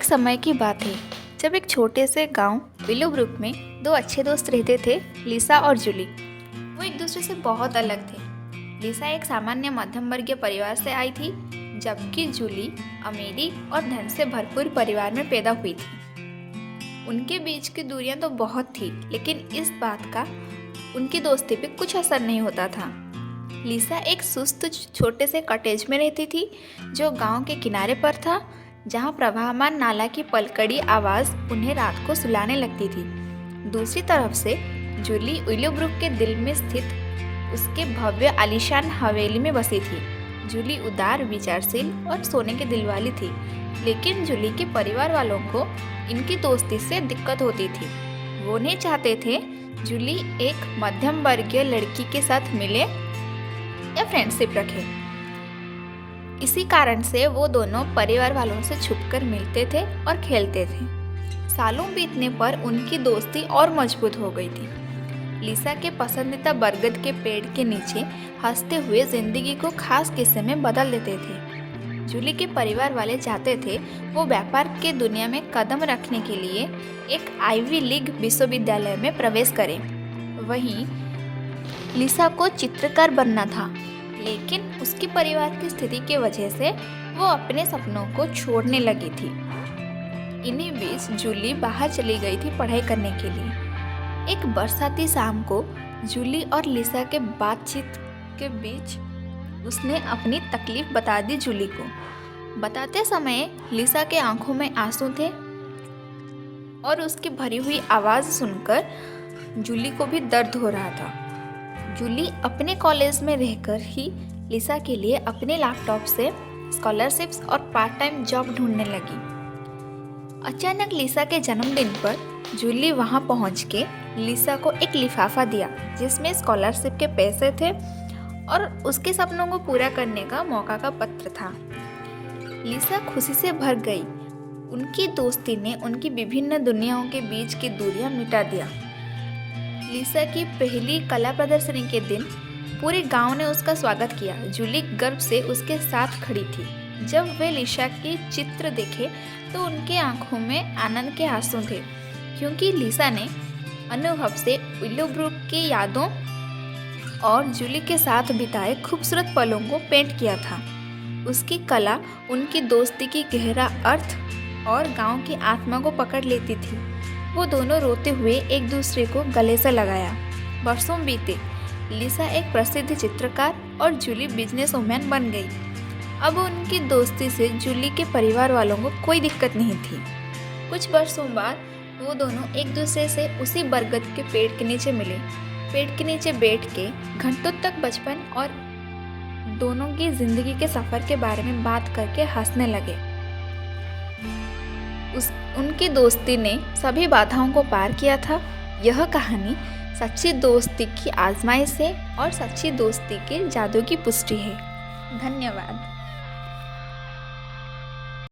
समय की बात है जब एक छोटे से गांव विलोब्रुक में दो अच्छे दोस्त रहते थे, लिसा और जूली। वो एक दूसरे से बहुत अलग थे। लिसा एक सामान्य मध्यम वर्गीय परिवार से आई थी, जबकि जूली अमीरी और धन से भरपूर परिवार में पैदा हुई थी। उनके बीच की दूरियां तो बहुत थी, लेकिन इस बात का उनकी दोस्ती पे कुछ असर नहीं होता था। लिसा एक सुस्त छोटे से कॉटेज में रहती थी, जो गांव के किनारे पर था, जहां प्रवाहमान नाला की पलकड़ी आवाज़ उन्हें रात को सुलाने लगती थी। दूसरी तरफ से जूली विलोब्रुक के दिल में स्थित उसके भव्य आलीशान हवेली में बसी थी। जूली उदार, विचारशील और सोने के दिल वाली थी, लेकिन जूली के परिवार वालों को इनकी दोस्ती से दिक्कत होती थी। वो नहीं चाहते थे जूली एक मध्यम वर्गीय लड़की के साथ मिले या फ्रेंडशिप रखे। इसी कारण से वो दोनों परिवार वालों से छुपकर मिलते थे और खेलते थे। सालों बीतने पर उनकी दोस्ती और मजबूत हो गई थी। लिसा के पसंदीदा बरगद के पेड़ के नीचे हंसते हुए जिंदगी को खास किस्से में बदल देते थे। जूली के परिवार वाले चाहते थे वो व्यापार के दुनिया में कदम रखने के लिए एक आइवी लीग विश्वविद्यालय में प्रवेश करें। वहीं लिसा को चित्रकार बनना था, लेकिन उसके परिवार की स्थिति की वजह से वो अपने सपनों को छोड़ने लगी थी। इन्हीं बीच जूली बाहर चली गई थी पढ़ाई करने के लिए। एक बरसाती शाम को जूली और लिसा के बातचीत के बीच उसने अपनी तकलीफ बता दी जूली को। बताते समय लिसा के आंखों में आंसू थे और उसकी भरी हुई आवाज़ सुनकर जूली को भी दर्द हो रहा था। जूली अपने कॉलेज में रहकर ही लिसा के लिए अपने लैपटॉप से स्कॉलरशिप्स और पार्ट टाइम जॉब ढूंढने लगी। अचानक लिसा के जन्मदिन पर जूली वहां पहुंच के लिसा को एक लिफाफा दिया, जिसमें स्कॉलरशिप के पैसे थे और उसके सपनों को पूरा करने का मौका का पत्र था। लिसा खुशी से भर गई। उनकी दोस्ती ने उनकी विभिन्न दुनियाओं के बीच की दूरियां मिटा दिया। लिसा की पहली कला प्रदर्शनी के दिन पूरे गांव ने उसका स्वागत किया। जूली गर्व से उसके साथ खड़ी थी। जब वे लिसा की चित्र देखे तो उनके आंखों में आनंद के आंसू थे, क्योंकि लिसा ने अनुभव से विलोब्रुक की यादों और जूली के साथ बिताए खूबसूरत पलों को पेंट किया था। उसकी कला उनकी दोस्ती की गहरा अर्थ और गांव की आत्मा को पकड़ लेती थी। वो दोनों रोते हुए एक दूसरे को गले से लगाया। वर्षों बीते, लिसा एक प्रसिद्ध चित्रकार और जूली बिजनेस वुमेन बन गई। अब उनकी दोस्ती से जूली के परिवार वालों को कोई दिक्कत नहीं थी। कुछ वर्षों बाद वो दोनों एक दूसरे से उसी बरगद के पेड़ के नीचे मिले। पेड़ के नीचे बैठ के घंटों तक बचपन और दोनों की जिंदगी के सफ़र के बारे में बात करके हंसने लगे। उनकी दोस्ती ने सभी बाधाओं को पार किया था। यह कहानी सच्ची दोस्ती की आजमाइश है और सच्ची दोस्ती के जादू की पुष्टि है। धन्यवाद।